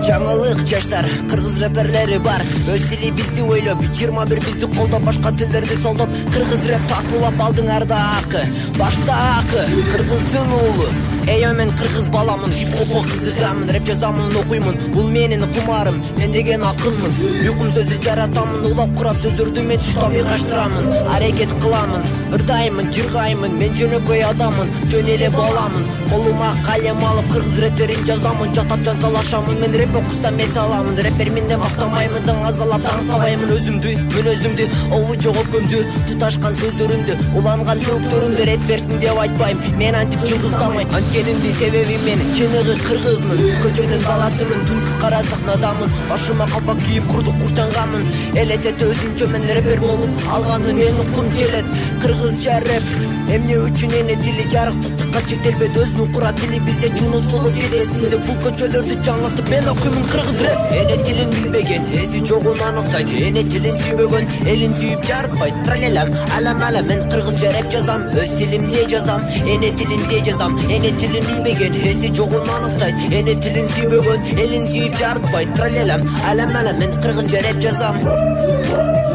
Жаңылык жаштар, кыргыз рэперлери бар. Өз тили бизди ойлоп, 21 бизди колдоп, башка тилдерди солдоп, кыргыз рэп татуулап алдыңарда акы. Башта акы, кыргыздын уулу. Мен кыргыз баламын, хип-хопко кызыгамын, рэп жазамын, окуймун. Бул менин кумарым, мен деген акылмын. Уйкум сөзү жаратамын, улап курап сөздөрдү мен туштап ыйгаштырамын. Аракет кыламын, ырдаймын, жыргаймын, мен жөнөкөй адаммын, жөн эле баламын. Колума калем алып, кыргыз рэптерин жазамын, жатап жанталашамын, мен рэп окустан мес аламын. Рэпер менден мактамаймын, азалап таңтабаймын өзүмдү, мен өзүмдү, обу жок өкөмдү, туташкан сөздөрүмдү, уланган сөздөрүмдү рэп берсин деп айтпайм, мен антип жылдыздамайм. Анткенимди себеби мен чыныгы кыргызмын, көчөнүн баласымын, түнкү кара сахнадамын, башыма калпак кийип курдук курчангамын. Элестете өзүнчө мен рэпер болуп алганды мен уккум келет. Кыргызча рэп эмне үчүн эне тили жарыктыкка чектелбейт, өзүнүн кура тили бизде чунутулуп келесинде. Бул көчөлөрдү жаңыртып мен окуймун кыргыз рэп. Эне тилин билбеген эси жогун аныктайт, эне тилин сүйбөгөн элин сүйүп жарытпайт. Тралелам алам алам, мен кыргызча рэп жазам, өз тилимде жазам, эне тилинде жазам. Эне тилин билбеген эси жогун аныктайт, эне тилин сүйбөгөн элин сүйүп жарытпайт. Тралелам алам алам, мен кыргызча рэп жазам,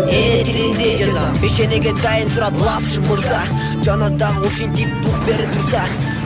эне тилинде жазам. Бешенеге дайын турат лапшы мырза, жанадагы ушинтип дух берип турса,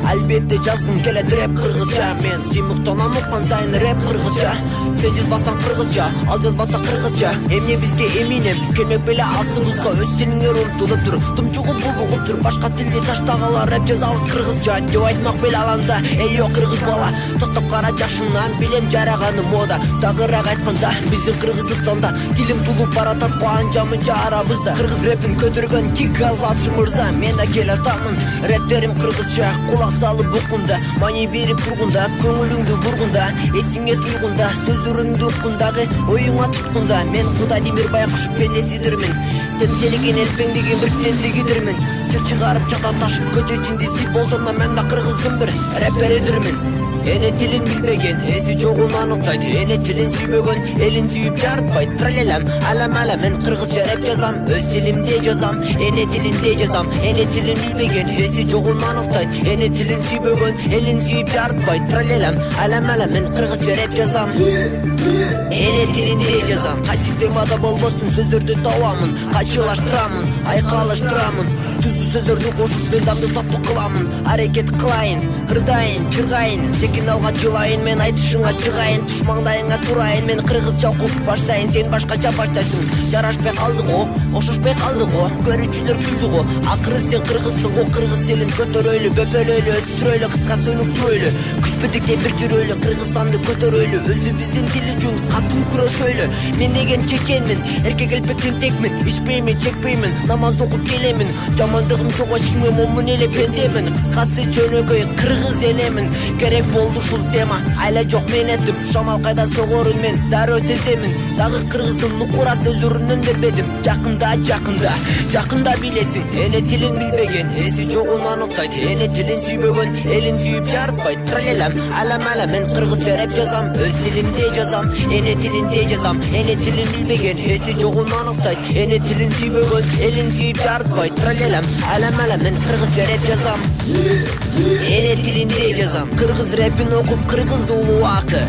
албетте жазгым келет рэп кыргызча. Мен сыймыктанам уккан сайын рэп кыргызча. Сен жазбасаң кыргызча, ал жазбаса кыргызча, эмне бизге эминем келмек беле астыбызга. Өз тилиңер умтулуп тур, тумчугуп булугуп тур, башка тилди таштагалар, рэп жазабыз кыргызча деп айтмак беле аланда. Эй о кыргыз бала, токтоп кара жашыңнан, билем жараганы мода. Дагыраак айтканда, биздин Кыргызстанда тилим тулуп баратат го анча-мынча арабызда. Кыргыз рэпин көтөргөн кик азлатшы мырза, мен да келатамын, рэптерим кыргызча. Кулак салып уккунда, мани берип тургунда, көңүлүңдү бургунда, эсиңе туйгунда, сөздөрүмдү уккундагы оюңа туткунда, мен Кудайдемир Байкуш пенесидирмин, темселеген элпеңдеген бир тендигидирмин. Чыр чыгарып чата ташып көчө чиндиси болсом да, мен да кыргыздын бир рэперидирмин. Эне тилин билбеген эси жогун аныктайт, эне тилин сүйбөгөн элин сүйүп жарытпайт. Тралелам алам алам, мен кыргызча рэп жазам, өз тилимде жазам, эне тилинде жазам. Эне тилин билбеген эси жогун аныктайт, эне тилин сүйбөгөн элин сүйүп жарытпайт. Тралелам алам алам, мен кыргызча рэп жазам, эне тилинде жазам. Кайсы темада болбосун сөздөрдү табамын, кайчылаштырамын, айкалыштырамын. Түзүү сөздөрдү кошуп мен даңды таттуу кыламын. Аракет кылайын, ырдайын, чыргайын, секин алга жылайын, мен айтышыңа чыгайын, туш маңдайыңа турайын. Мен кыргызча окуп баштайын, сен башкача баштайсың. Жарашпай калды го, окшошпой калды го, көрүүчүлөр күлдү го. Акыры сен кыргызсың го, кыргыз элин көтөрөйлү, бөпөлөйлү, өстүрөйлү, кыскасы өнүктүрөйлү. Күч бирдикте бир жүрөйлү, Кыргызстанды көтөрөйлү, өзүбүздүн тил үчүн катуу күрөшөйлү. Мен деген чеченмин, эркек элпектен текмин, ичпеймин, чекпеймин, намаз окуп келемин. Жамандыгым жок, эчкимге момун эле пендемин. Кыскасы жөнөкөй кыргыз элемин. Керек болду ушул тема, айла жок мен этим. Шамал кайда согорун мен дароо сеземин. Дагы кыргыздын нукура сөздөрүнөн дербедим. Жакында билесиң, эне тилин билбеген эси жогун аныктайт, эне тилин сүйбөгөн элин сүйүп жарытпайт. Тралелам алам алам, мен кыргызча рэп жазам, өз тилимде жазам, эне тилинде жазам. Эне тилин билбеген эси жогун аныктайт, эне тилин сүйбөгөн элин сүйүп жарытпайт. Тралелам алам алам, мен кыргызча рэп жазам, эне тилинде жазам. Кыргыз рэпин окуп кыргыз уулу акы.